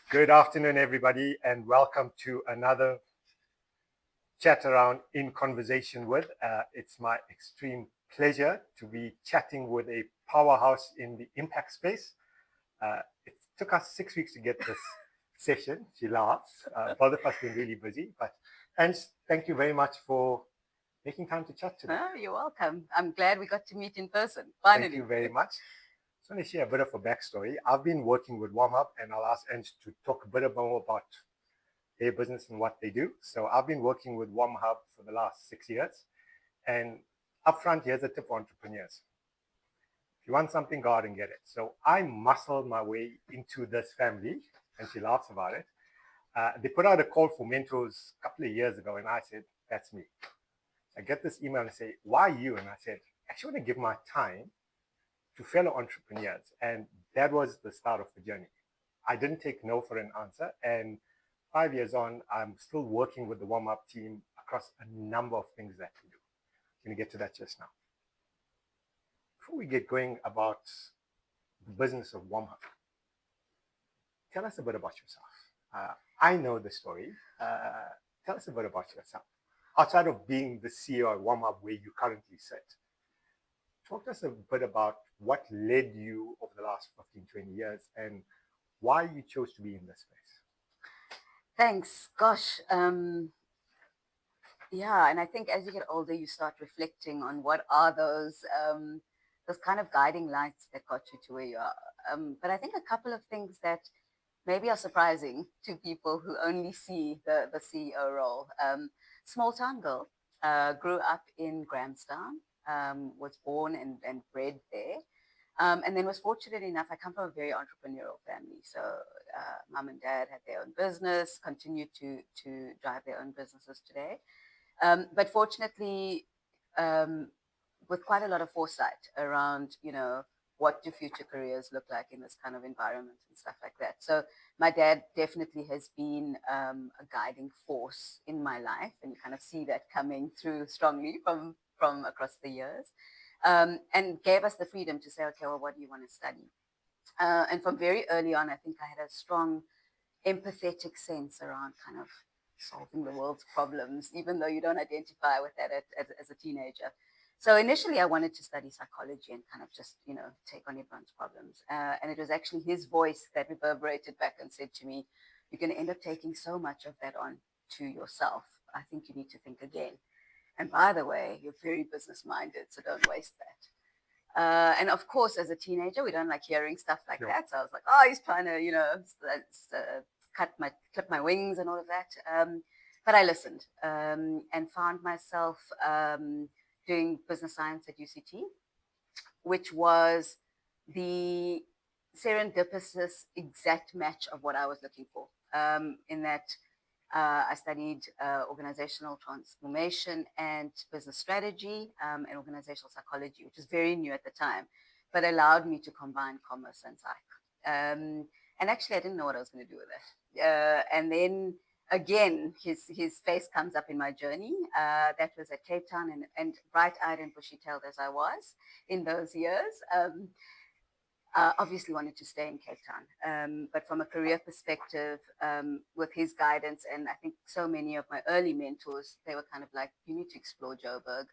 Good afternoon, everybody, and welcome to another chat around in conversation with. It's my extreme pleasure to be chatting with a powerhouse in the impact space. It took us 6 weeks to get this session. She laughs. Both of us been really busy, but and thank you very much for making time to chat today. Oh, you're welcome. I'm glad we got to meet in person, Thank finally. you very much. I just want to share a bit of a backstory. I've been working with WomHub, and I'll ask Ange to talk a bit more about their business and what they do. So I've been working with WomHub for the last 6 years. And upfront, here's a tip for entrepreneurs. If you want something, go out and get it. So I muscled my way into this family, and she laughs about it. They put out a call for mentors a couple of years ago, and I said, that's me. I get this email and say, why you? And I said, I actually want to give my time to fellow entrepreneurs. And that was the start of the journey. I didn't take no for an answer. And 5 years on, I'm still working with the WomHub team across a number of things that we do. I'm going to get to that just now. Before we get going about the business of WomHub, tell us a bit about yourself. I know the story. Tell us a bit about yourself. Outside of being the CEO of WomHub, where you currently sit, talk to us a bit about what led you over the last 15, 20 years and why you chose to be in this space. Thanks. Gosh, yeah, and I think as you get older, you start reflecting on what are those kind of guiding lights that got you to where you are. But I think a couple of things that maybe are surprising to people who only see the CEO role. Small town girl, grew up in Grahamstown, was born and bred there. And then was fortunate enough, I come from a very entrepreneurial family. So mom and dad had their own business, continue to drive their own businesses today. But fortunately, um, with quite a lot of foresight around, what do future careers look like in this kind of environment and stuff like that. So my dad definitely has been a guiding force in my life, and you kind of see that coming through strongly from across the years, and gave us the freedom to say, okay, well, what do you want to study? And from very early on, I think I had a strong empathetic sense around kind of solving the world's problems, even though you don't identify with that as a teenager. So initially, I wanted to study psychology and kind of just, take on everyone's problems. And it was actually his voice that reverberated back and said to me, you're going to end up taking so much of that on to yourself. I think you need to think again. And by the way, you're very business minded, so don't waste that. And of course, as a teenager, we don't like hearing stuff like that. So I was like, oh, he's trying to, clip my wings and all of that. But I listened and found myself doing business science at UCT, which was the serendipitous exact match of what I was looking for. In that I studied organizational transformation and business strategy and organizational psychology, which was very new at the time, but allowed me to combine commerce and psych. And actually, I didn't know what I was going to do with it. And then again, his face comes up in my journey. That was at Cape Town, and bright-eyed and bushy-tailed as I was in those years. Obviously wanted to stay in Cape Town. But from a career perspective, with his guidance, and I think so many of my early mentors, they were kind of like, you need to explore Joburg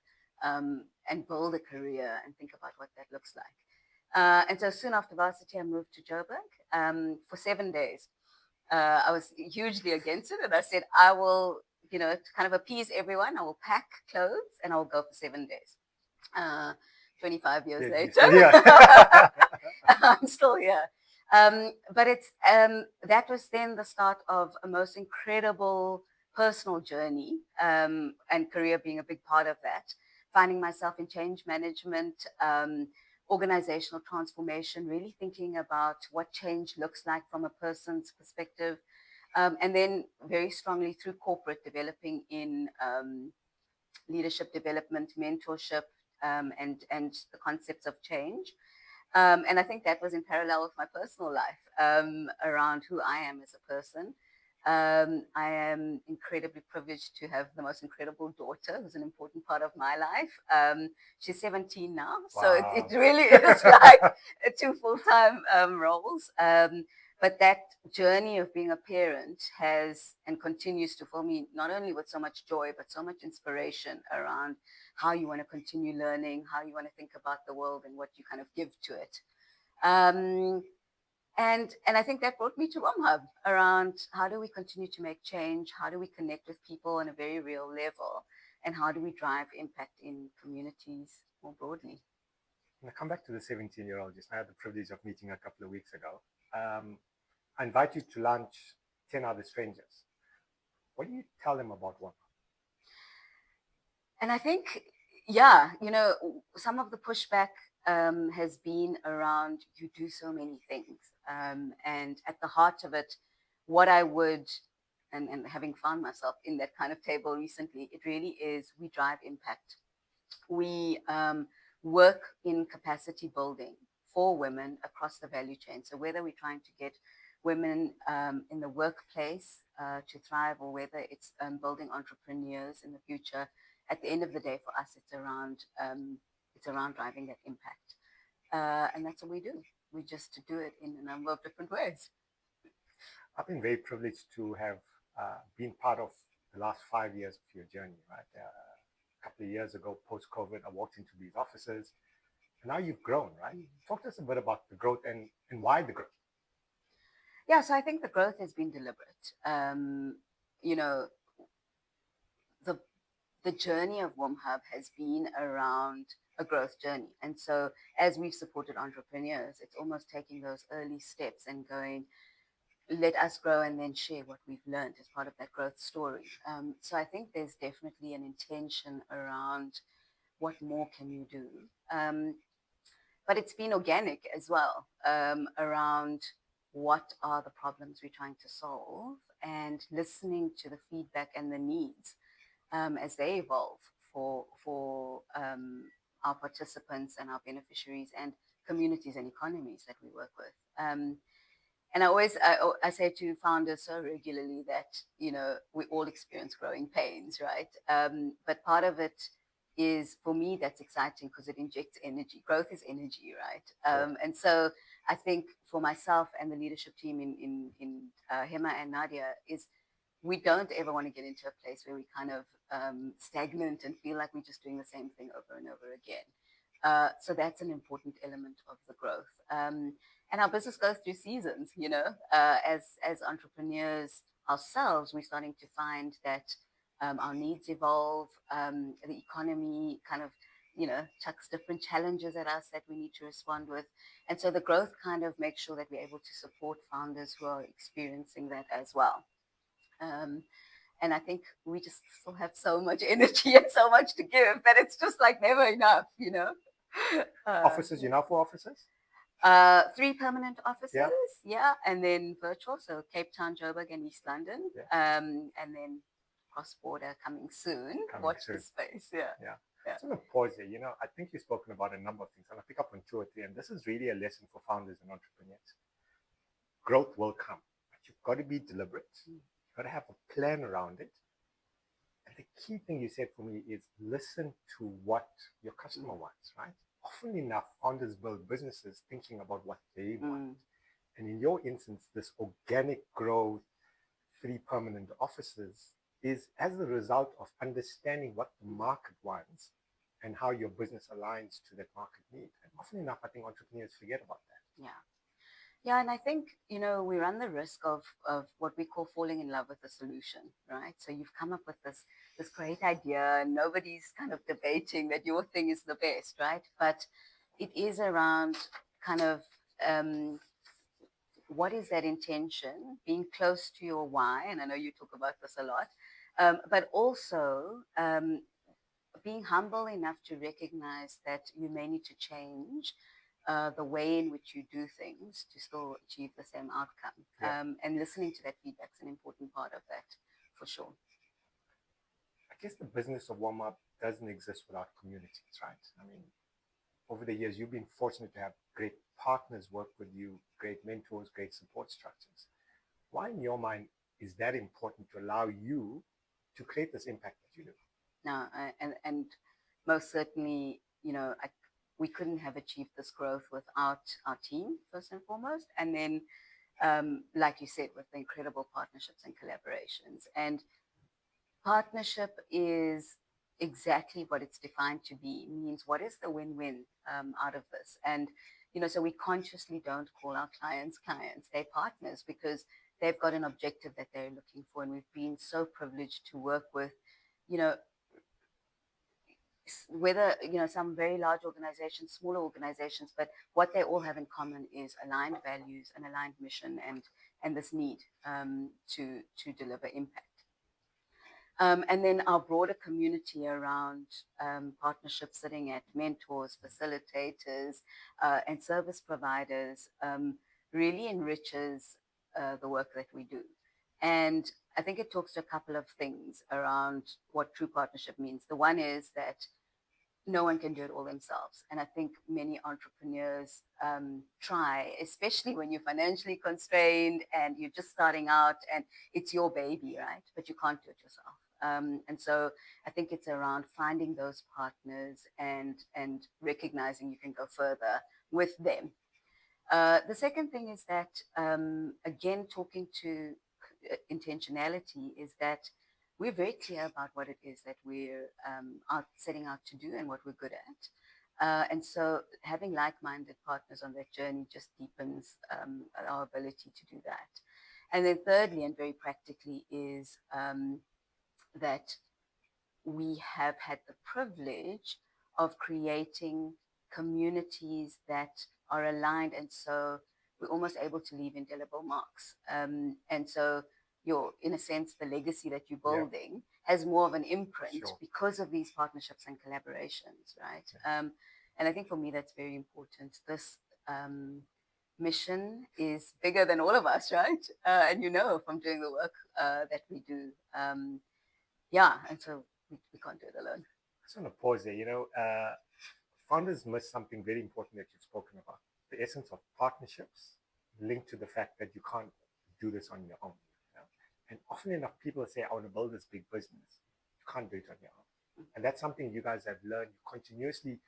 and build a career and think about what that looks like. And so soon after varsity, I moved to Joburg for 7 days. I was hugely against it. And I said, I will, to kind of appease everyone, I will pack clothes and I will go for 7 days. 25 years later, yeah. I'm still here. But that was then the start of a most incredible personal journey, and career being a big part of that. Finding myself in change management, organizational transformation, really thinking about what change looks like from a person's perspective. And then very strongly through corporate, developing in leadership development, mentorship, and the concepts of change. And I think that was in parallel with my personal life, around who I am as a person. I am incredibly privileged to have the most incredible daughter, who's an important part of my life. She's 17 now, so it really is like two full-time roles. but that journey of being a parent has and continues to fill me not only with so much joy, but so much inspiration around how you want to continue learning, how you want to think about the world and what you kind of give to it. Um, and I think that brought me to WomHub around how do we continue to make change? How do we connect with people on a very real level? And how do we drive impact in communities more broadly? And I come back to the 17-year-old. Just I had the privilege of meeting a couple of weeks ago. I invite you to lunch 10 other strangers. What do you tell them about one? And I think, yeah, some of the pushback has been around you do so many things. And at the heart of it, what I would, and having found myself in that kind of table recently, it really is we drive impact. We work in capacity building for women across the value chain. So whether we're trying to get women in the workplace to thrive, or whether it's building entrepreneurs in the future, at the end of the day, for us, it's around driving that impact, and that's what we do. We just do it in a number of different ways. I've been very privileged to have been part of the last 5 years of your journey, right? A couple of years ago, post-COVID, I walked into these offices, and now you've grown, right? Talk to us a bit about the growth and why the growth. Yeah, so I think the growth has been deliberate. You know, the the journey of WomHub has been around a growth journey. And so as we've supported entrepreneurs, it's almost taking those early steps and going, let us grow and then share what we've learned as part of that growth story. So I think there's definitely an intention around what more can you do. But it's been organic as well, around what are the problems we're trying to solve and listening to the feedback and the needs as they evolve for our participants and our beneficiaries and communities and economies that we work with. And I say to founders so regularly that we all experience growing pains, right? But part of it is, for me, that's exciting because it injects energy. Growth is energy, right? And so I think for myself and the leadership team in Hema and Nadia is we don't ever want to get into a place where we kind of stagnant and feel like we're just doing the same thing over and over again. So that's an important element of the growth. And our business goes through seasons, as entrepreneurs ourselves, we're starting to find that our needs evolve, the economy kind of, chucks different challenges at us that we need to respond with. And so the growth kind of makes sure that we're able to support founders who are experiencing that as well. And I think we just still have so much energy and so much to give that it's just like never enough. Offices, you know, for offices? 3 permanent offices, yeah, and then virtual, so Cape Town, Joburg, and East London, and then cross-border coming soon. Watch the space, yeah. So I'm going to pause here. I think you've spoken about a number of things. I'm going to pick up on 2 or 3, and this is really a lesson for founders and entrepreneurs. Growth will come, but you've got to be deliberate. You've got to have a plan around it. And the key thing you said for me is listen to what your customer wants, right? Often enough, founders build businesses thinking about what they want. And in your instance, this organic growth, 3 permanent offices, is as a result of understanding what the market wants and how your business aligns to that market need. And often enough, I think entrepreneurs forget about that. Yeah, and I think, we run the risk of what we call falling in love with the solution, right? So you've come up with this great idea and nobody's kind of debating that your thing is the best, right? But it is around kind of what is that intention, being close to your why, and I know you talk about this a lot, but also being humble enough to recognize that you may need to change the way in which you do things to still achieve the same outcome. And listening to that feedback is an important part of that, for sure. I guess the business of WomHub doesn't exist without communities, right? I mean, over the years, you've been fortunate to have great partners work with you, great mentors, great support structures. Why, in your mind, is that important to allow you to create this impact that you do? No, and most certainly, we couldn't have achieved this growth without our team, first and foremost. And then like you said, with the incredible partnerships and collaborations. And partnership is exactly what it's defined to be. Means what is the win-win out of this? And so we consciously don't call our clients clients; they're partners because they've got an objective that they're looking for, and we've been so privileged to work with, you know, whether some very large organizations, smaller organizations, but what they all have in common is aligned values, an aligned mission, and this need to deliver impact. And then our broader community around partnerships, sitting at mentors, facilitators, and service providers, really enriches the work that we do. And I think it talks to a couple of things around what true partnership means. The one is that no one can do it all themselves. And I think many entrepreneurs try, especially when you're financially constrained and you're just starting out and it's your baby, right? But you can't do it yourself. And so I think it's around finding those partners and recognizing you can go further with them. The second thing is that, again, talking to intentionality, is that we're very clear about what it is that we're setting out to do and what we're good at. And so having like-minded partners on that journey just deepens our ability to do that. And then thirdly, and very practically, is that we have had the privilege of creating communities that are aligned, and so we're almost able to leave indelible marks. And so in a sense, the legacy that you're building has more of an imprint because of these partnerships and collaborations, right? And I think for me, that's very important. This mission is bigger than all of us, right? And from doing the work that we do. And so we can't do it alone. I just want to pause there. Founders miss something very important that you've spoken about. The essence of partnerships linked to the fact that you can't do this on your own. And often enough, people say, I want to build this big business. You can't do it on your own. And that's something you guys have learned. You continuously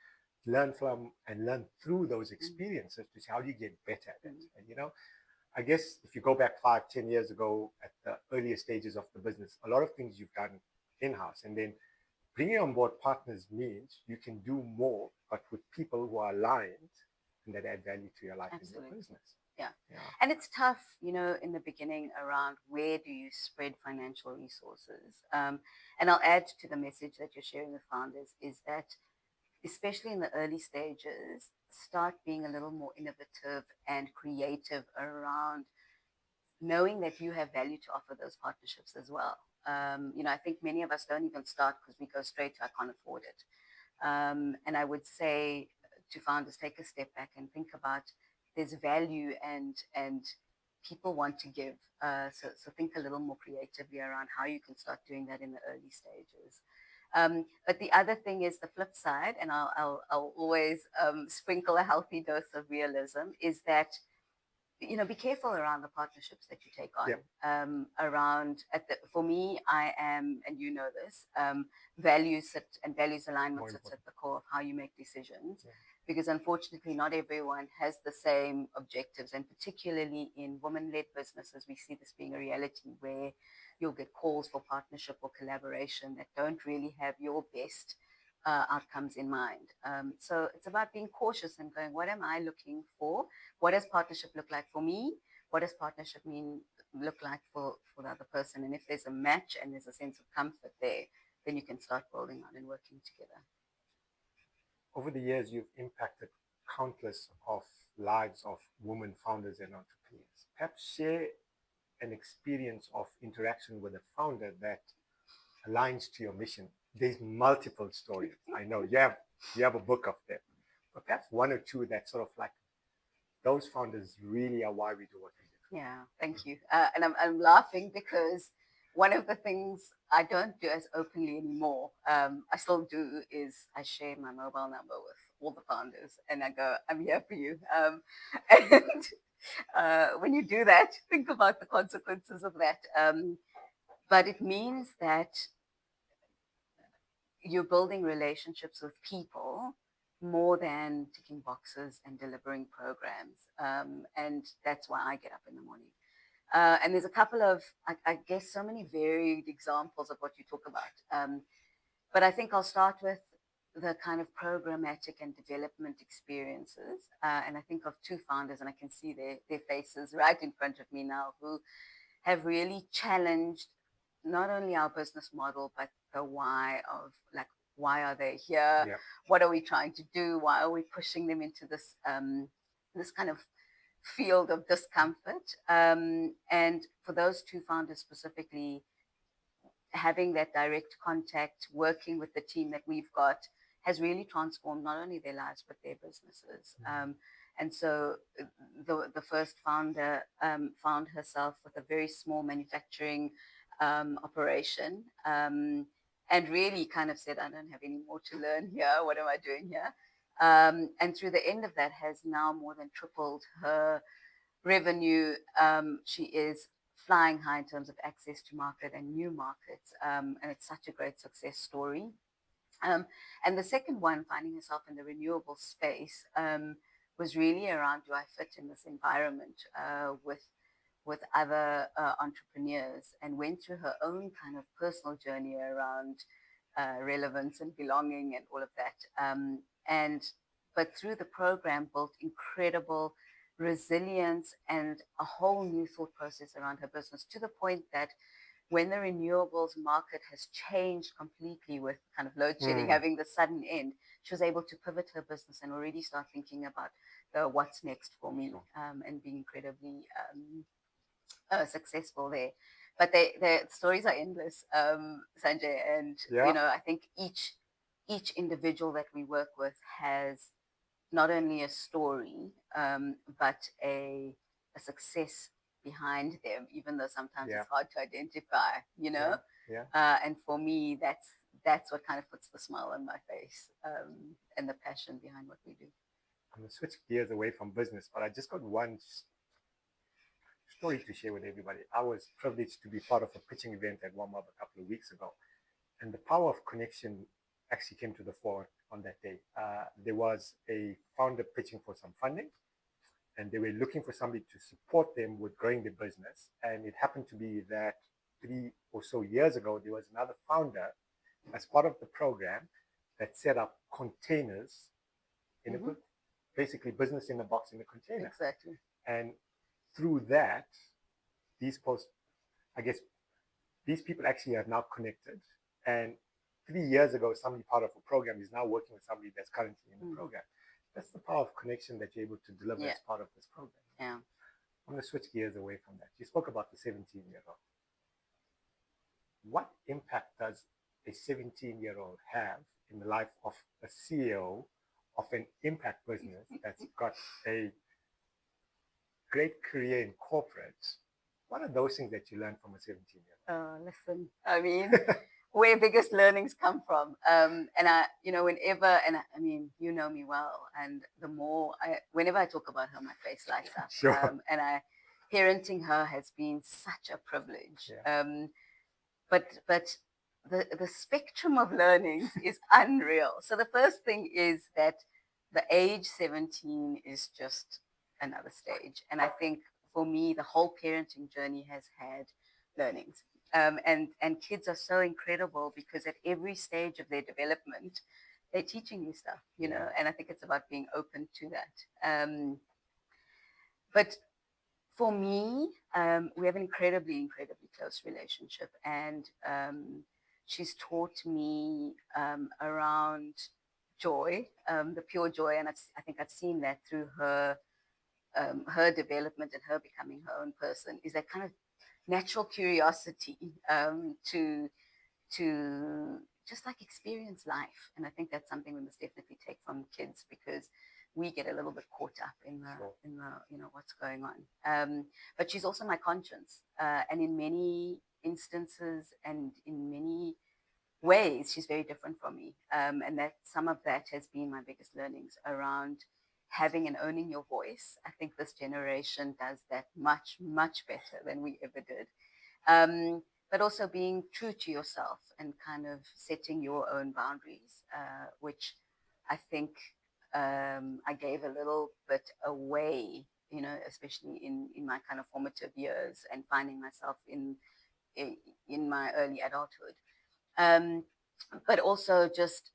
learn from and learn through those experiences to see how do you get better at it. And, I guess if you go back 5-10 years ago at the earlier stages of the business, a lot of things you've done in-house. And then bringing on board partners means you can do more, but with people who are aligned and that add value to your life and your business. Yeah. And it's tough, in the beginning around where do you spread financial resources. And I'll add to the message that you're sharing with founders is that, especially in the early stages, start being a little more innovative and creative around knowing that you have value to offer those partnerships as well. I think many of us don't even start because we go straight to I can't afford it. And I would say to founders, take a step back and think about there's value and people want to give. So think a little more creatively around how you can start doing that in the early stages. But the other thing is the flip side, and I'll always sprinkle a healthy dose of realism, is that be careful around the partnerships that you take on. For me, I am, and this, values alignment sits at the core of how you make decisions. Because unfortunately, not everyone has the same objectives, and particularly in women-led businesses, we see this being a reality where you'll get calls for partnership or collaboration that don't really have your best outcomes in mind. So it's about being cautious and going, what am I looking for? What does partnership look like for me? What does partnership look like for the other person? And if there's a match and there's a sense of comfort there, then you can start building on and working together. Over the years, you've impacted countless of lives of women founders and entrepreneurs. Perhaps share an experience of interaction with a founder that aligns to your mission. There's multiple stories. I know you have a book of them, but perhaps one or two that sort of like those founders really are why we do what we do. Yeah, thank you. And I'm laughing because one of the things I don't do as openly anymore, I still do, is I share my mobile number with all the founders and I go, I'm here for you. And when you do that, think about the consequences of that. But it means that you're building relationships with people more than ticking boxes and delivering programs. And that's why I get up in the morning. And there's a couple of, I guess, so many varied examples of what you talk about. But I think I'll start with the kind of programmatic and development experiences. And I think of two founders, and I can see their faces right in front of me now, who have really challenged not only our business model, but the why of like, why are they here? Yeah. What are we trying to do? Why are we pushing them into this kind of field of discomfort? And for those two founders specifically, having that direct contact, working with the team that we've got, has really transformed not only their lives but their businesses. And so the first founder found herself with a very small manufacturing operation, and really kind of said, I don't have any more to learn here. What am I doing here? And through the end of that has now more than tripled her revenue. She is flying high in terms of access to market and new markets. And it's such a great success story. And the second one, finding herself in the renewable space, was really around, do I fit in this environment with other entrepreneurs, and went through her own kind of personal journey around relevance and belonging and all of that. And but through the program, built incredible resilience and a whole new thought process around her business, to the point that when the renewables market has changed completely with kind of load shedding having the sudden end, she was able to pivot her business and already start thinking about the what's next for me, and being incredibly successful there. But the stories are endless, Sanjay, and Yeah. I think each individual that we work with has not only a story, but a success behind them, even though sometimes Yeah. it's hard to identify, Yeah. And for me, that's what kind of puts the smile on my face, and the passion behind what we do. I'm going to switch gears away from business, but I just got one story to share with everybody. I was privileged to be part of a pitching event at WomHub a couple of weeks ago, and the power of connection actually came to the fore on that day. There was a founder pitching for some funding, and they were looking for somebody to support them with growing their business. And it happened to be that 3 or so years ago, there was another founder as part of the program that set up containers in a basically business in a box in a container. Exactly. And through that, these posts, I guess, these people actually are now connected. And 3 years ago, somebody part of a program is now working with somebody that's currently in the program. That's the power of connection that you're able to deliver as part of this program. Yeah. I'm going to switch gears away from that. You spoke about the 17-year-old. What impact does a 17-year-old have in the life of a CEO of an impact business that's got a great career in corporate? What are those things that you learn from a 17-year-old? Listen, I mean, where biggest learnings come from. And I, whenever, and I mean, you know me well, and whenever I talk about her, my face lights up. Sure. And parenting her has been such a privilege. Yeah. But the spectrum of learnings is unreal. So the first thing is that the age 17 is just another stage. And I think for me, the whole parenting journey has had learnings. And kids are so incredible because at every stage of their development, they're teaching you stuff, and I think it's about being open to that. But for me, we have an incredibly, incredibly close relationship. And she's taught me around joy, the pure joy. And I think I've seen that through her development and her becoming her own person, is that kind of natural curiosity to just like experience life. And I think that's something we must definitely take from kids, because we get a little bit caught up in the what's going on. But she's also my conscience, and in many instances and in many ways, she's very different from me. And that some of that has been my biggest learnings around having and owning your voice. I think this generation does that much, much better than we ever did. But also being true to yourself and kind of setting your own boundaries, which I think I gave a little bit away, especially in my kind of formative years and finding myself in, in my early adulthood. Um, but also just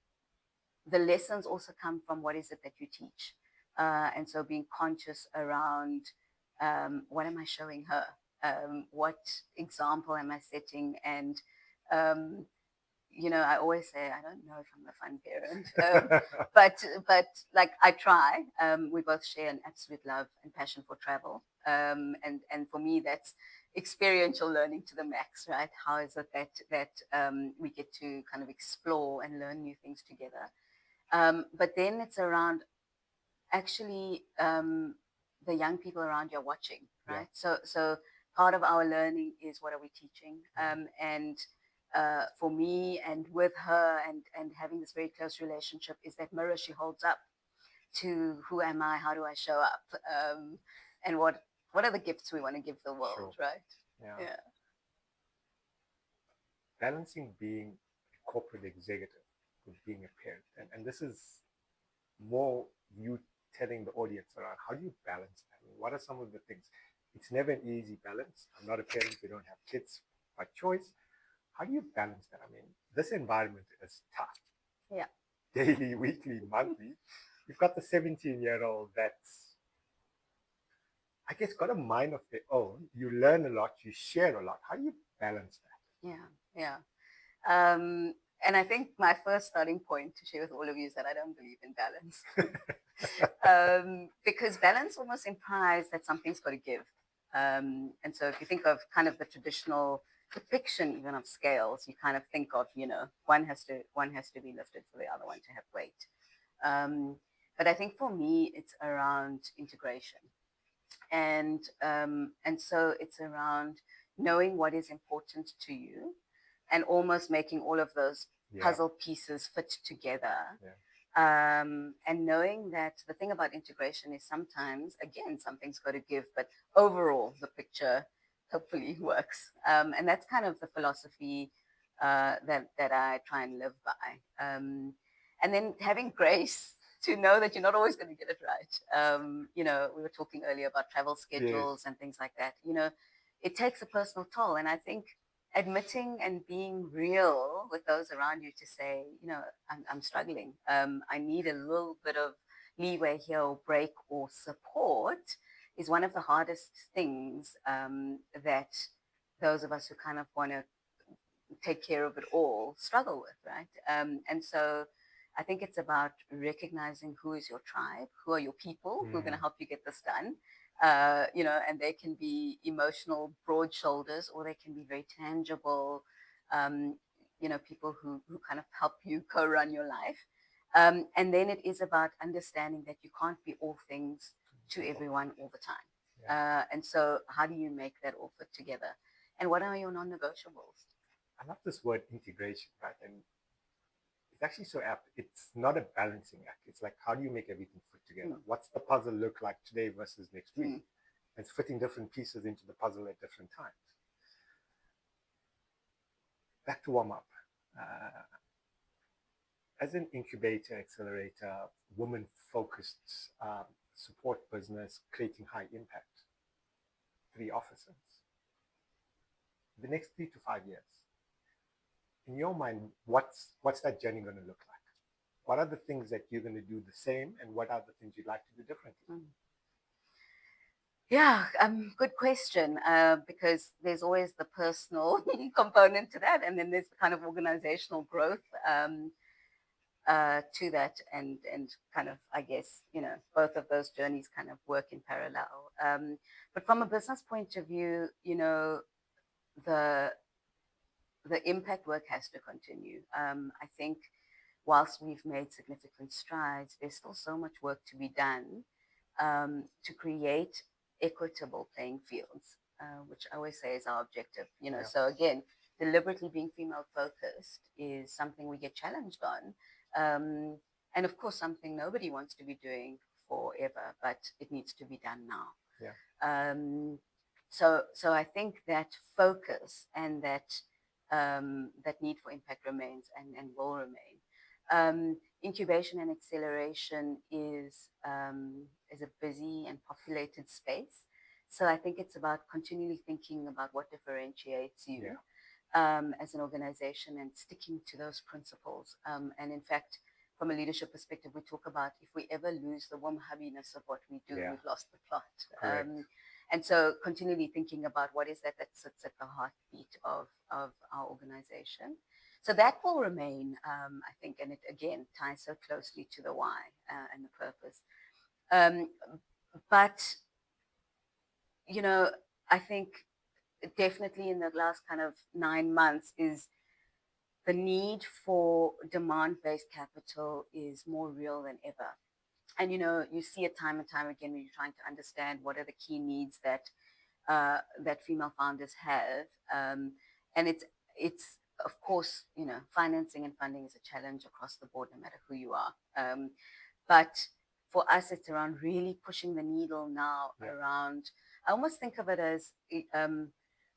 the lessons also come from what is it that you teach. And so being conscious around what am I showing her? What example am I setting? And um, I always say I don't know if I'm a fun parent, but like I try. We both share an absolute love and passion for travel, and for me that's experiential learning to the max, right? How is it that we get to kind of explore and learn new things together? But then it's around actually the young people around you are watching, Yeah. right? So part of our learning is what are we teaching, and for me and with her and having this very close relationship is that mirror she holds up to who am I, how do I show up, and what are the gifts we want to give the world, Sure. right? Yeah. Yeah. Balancing being a corporate executive with being a parent. And this is more you telling the audience around how do you balance that? I mean, what are some of the things? It's never an easy balance. I'm not a parent, we don't have kids by choice. How do you balance that? I mean, this environment is tough. Yeah. Daily, weekly, monthly. You've got the 17-year-old that's, I guess, got a mind of their own. You learn a lot, you share a lot. How do you balance that? Yeah. Yeah. And I think my first starting point to share with all of you is that I don't believe in balance. Because balance almost implies that something's got to give. And so if you think of kind of the traditional depiction even of scales, you kind of think of, one has to be lifted for the other one to have weight. But I think for me, it's around integration. And so it's around knowing what is important to you and almost making all of those puzzle pieces fit together. And knowing that the thing about integration is sometimes, again, something's got to give, but overall, the picture hopefully works. And that's kind of the philosophy that I try and live by. And then having grace to know that you're not always going to get it right. We were talking earlier about travel schedules and things like that. It takes a personal toll. And I think admitting and being real with those around you to say, I'm struggling. I need a little bit of leeway here or break or support is one of the hardest things that those of us who kind of want to take care of it all struggle with, right? And so I think it's about recognizing who is your tribe, who are your people who are going to help you get this done. And they can be emotional broad shoulders or they can be very tangible, people who kind of help you co-run your life. And then it is about understanding that you can't be all things to everyone all the time. And so how do you make that all fit together? And what are your non-negotiables? I love this word integration, right? And it's actually so apt. It's not a balancing act. It's like, how do you make everything fit together? What's the puzzle look like today versus next week? It's fitting different pieces into the puzzle at different times. Back to WomHub. As an incubator, accelerator, woman-focused support business, creating high impact, 3 offices. The next 3 to 5 years, in your mind, what's that journey going to look like? What are the things that you're going to do the same, and what are the things you'd like to do differently? Yeah, good question. Because there's always the personal component to that, and then there's the kind of organizational growth to that, and kind of, I guess, both of those journeys kind of work in parallel. But from a business point of view, the impact work has to continue. I think whilst we've made significant strides, there's still so much work to be done to create equitable playing fields, which I always say is our objective. So again, deliberately being female focused is something we get challenged on, and of course something nobody wants to be doing forever, but it needs to be done now. So I think that focus and that need for impact remains and will remain. Incubation and acceleration is a busy and populated space. So I think it's about continually thinking about what differentiates you as an organization and sticking to those principles. And in fact, from a leadership perspective, we talk about if we ever lose the WomHubbiness of what we do, we've lost the plot. And so continually thinking about what is that sits at the heartbeat of our organization. So that will remain, I think, and it again ties so closely to the why and the purpose. But, you know, I think definitely in the last kind of 9 months is the need for demand-based capital is more real than ever. And, you see it time and time again when you're trying to understand what are the key needs that female founders have. And it's of course, financing and funding is a challenge across the board, no matter who you are. But for us, it's around really pushing the needle now around, I almost think of it as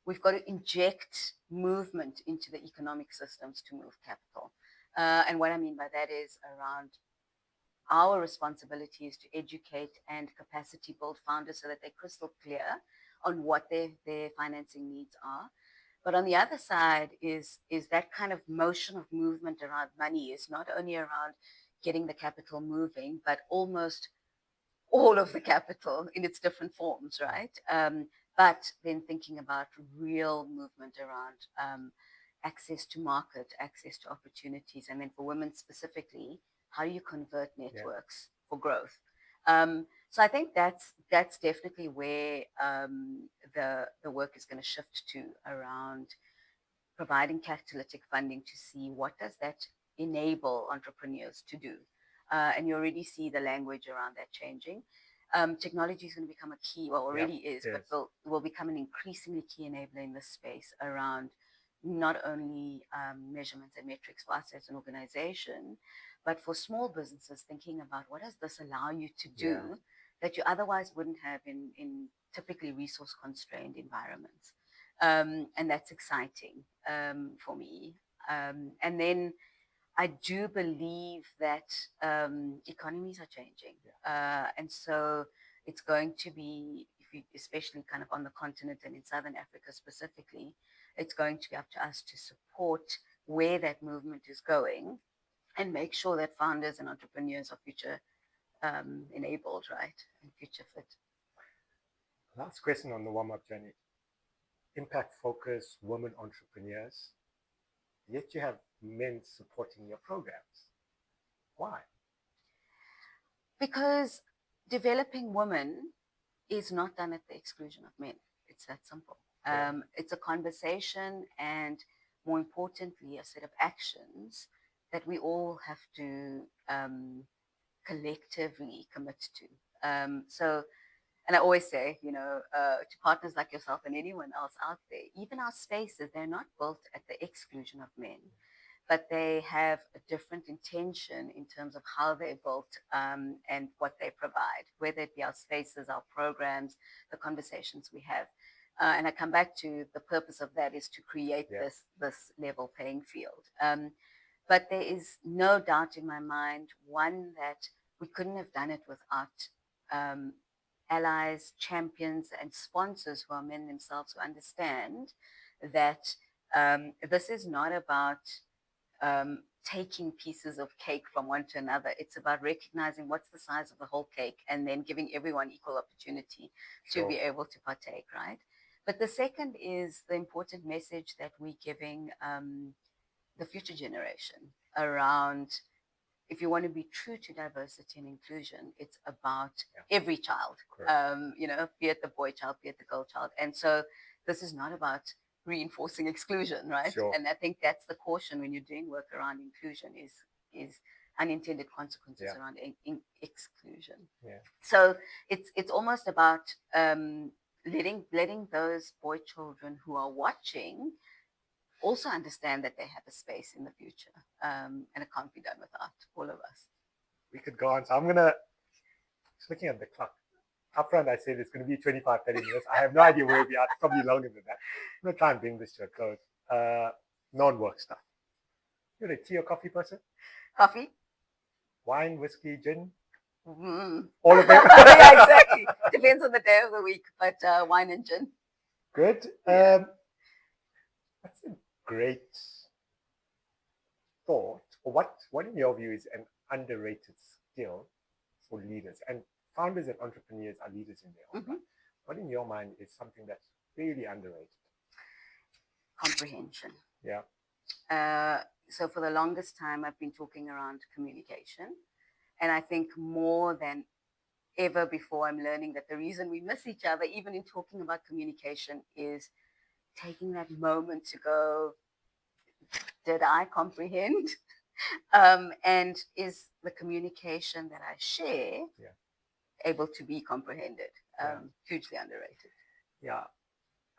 we've got to inject movement into the economic systems to move capital. And what I mean by that is around our responsibility is to educate and capacity build founders so that they're crystal clear on what their financing needs are. But on the other side is that kind of motion of movement around money is not only around getting the capital moving, but almost all of the capital in its different forms, right? But then thinking about real movement around access to market, access to opportunities, and then for women specifically, how do you convert networks for growth? So I think that's definitely where the work is going to shift to around providing catalytic funding to see what does that enable entrepreneurs to do. And you already see the language around that changing. Technology is going to become a key, well, already is, but will become an increasingly key enabler in this space around not only measurements and metrics for us as an organization, but for small businesses thinking about what does this allow you to do that you otherwise wouldn't have in typically resource constrained environments. And that's exciting for me. And then I do believe that economies are changing. And so it's going to be, especially kind of on the continent and in Southern Africa specifically, it's going to be up to us to support where that movement is going and make sure that founders and entrepreneurs are future enabled, right, and future fit. Last question on the WomHub journey. Impact focused women entrepreneurs, yet you have men supporting your programs. Why? Because developing women is not done at the exclusion of men. It's that simple. It's a conversation and, more importantly, a set of actions that we all have to collectively commit to. So, and I always say, to partners like yourself and anyone else out there, even our spaces, they're not built at the exclusion of men, but they have a different intention in terms of how they're built and what they provide, whether it be our spaces, our programs, the conversations we have. And I come back to the purpose of that is to create this level playing field. But there is no doubt in my mind, one, that we couldn't have done it without allies, champions, and sponsors who are men themselves who understand that this is not about taking pieces of cake from one to another. It's about recognizing what's the size of the whole cake and then giving everyone equal opportunity to be able to partake, right? But the second is the important message that we're giving the future generation around, if you want to be true to diversity and inclusion, it's about every child, be it the boy child, be it the girl child. And so this is not about reinforcing exclusion, right? And I think that's the caution when you're doing work around inclusion is unintended consequences around exclusion. So it's almost about letting those boy children who are watching also understand that they have a space in the future, and it can't be done without all of us. We could go on. So I'm just looking at the clock. Up front, I said it's going to be 25, 30 minutes. I have no idea where we are. It's probably longer than that. I'm going to try and bring this to a close. Non-work stuff. You're a tea or coffee person? Coffee? Wine, whiskey, gin, Mm. all of them. Yeah, exactly. Depends on the day of the week, but wine and gin. Good. Yeah. That's a great thought. Or what in your view is an underrated skill for leaders? And founders and entrepreneurs are leaders in their own right. What in your mind is something that's really underrated? Comprehension. Yeah. So for the longest time, I've been talking around communication. And I think more than ever before, I'm learning that the reason we miss each other, even in talking about communication, is taking that moment to go, did I comprehend? And is the communication that I share able to be comprehended? Hugely underrated. Yeah.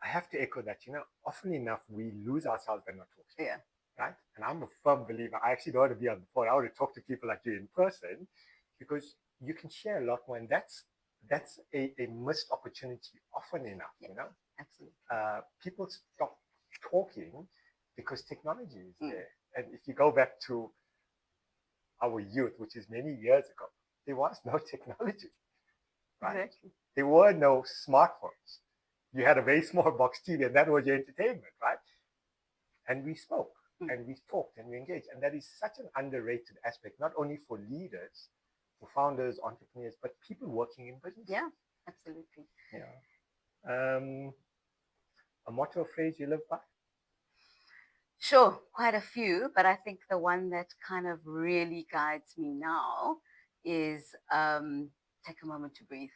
I have to echo that. Often enough, we lose ourselves when not talking. Yeah. Right? And I'm a firm believer. I actually don't want to be on the phone. I want to talk to people like you in person because you can share a lot more. And that's a missed opportunity often enough, Absolutely. People stop talking because technology is there. And if you go back to our youth, which is many years ago, there was no technology. Right? Exactly. There were no smartphones. You had a very small box TV, and that was your entertainment, right? And we spoke, and we talked, and we engaged. And that is such an underrated aspect, not only for leaders, for founders, entrepreneurs, but people working in business. Yeah, absolutely. Yeah. A motto or phrase you live by? Sure, quite a few, but I think the one that kind of really guides me now is take a moment to breathe.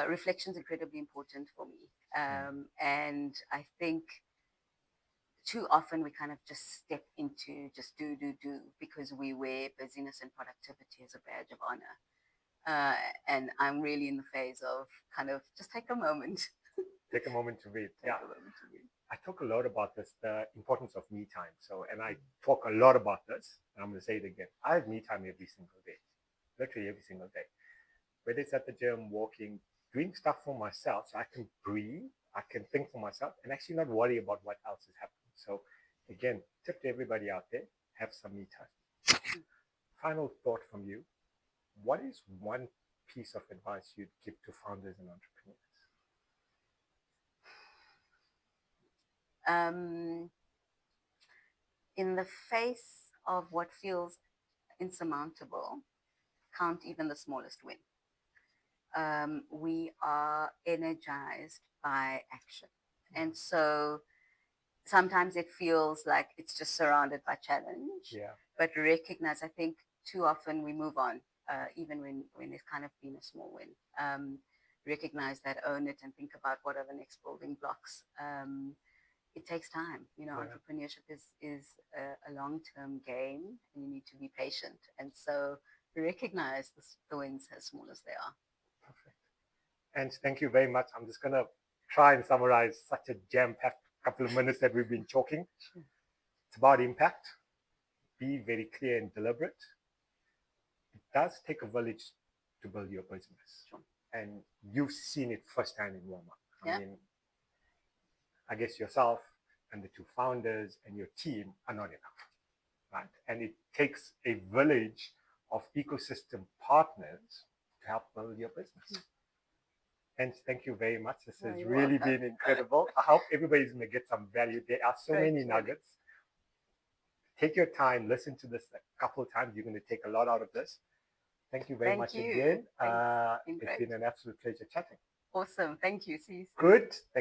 Reflection is incredibly important for me. And I think too often we kind of just step into just do because we wear busyness and productivity as a badge of honor. And I'm really in the phase of kind of just take a moment. Take a moment to breathe. Yeah. I talk a lot about this, the importance of me time. So, and I talk a lot about this, and I'm going to say it again. I have me time every single day, literally every single day. Whether it's at the gym, walking, doing stuff for myself, so I can breathe, I can think for myself, and actually not worry about what else is happening. So, again, tip to everybody out there: have some me time. Final thought from you: what is one piece of advice you'd give to founders and entrepreneurs? In the face of what feels insurmountable, count even the smallest win. We are energized by action. And so sometimes it feels like it's just surrounded by challenge. Yeah. But recognize, I think too often we move on, even when it's kind of been a small win. Recognize that, own it, and think about what are the next building blocks. It takes time. Entrepreneurship is a long-term game, and you need to be patient. And so recognize the wins as small as they are. Perfect. And thank you very much. I'm just going to try and summarize such a jam-packed couple of minutes that we've been talking. It's about impact. Be very clear and deliberate. It does take a village to build your business. Sure. And you've seen it firsthand in WomHub. Yeah. I mean, I guess yourself and the two founders and your team are not enough, right? And it takes a village of ecosystem partners to help build your business. And thank you very much. This has really been incredible. I hope everybody's going to get some value. There are so many nuggets. Take your time, listen to this a couple of times. You're going to take a lot out of this. Thank you very much again. It's been an absolute pleasure chatting. Awesome. Thank you. See you soon. Good. Thank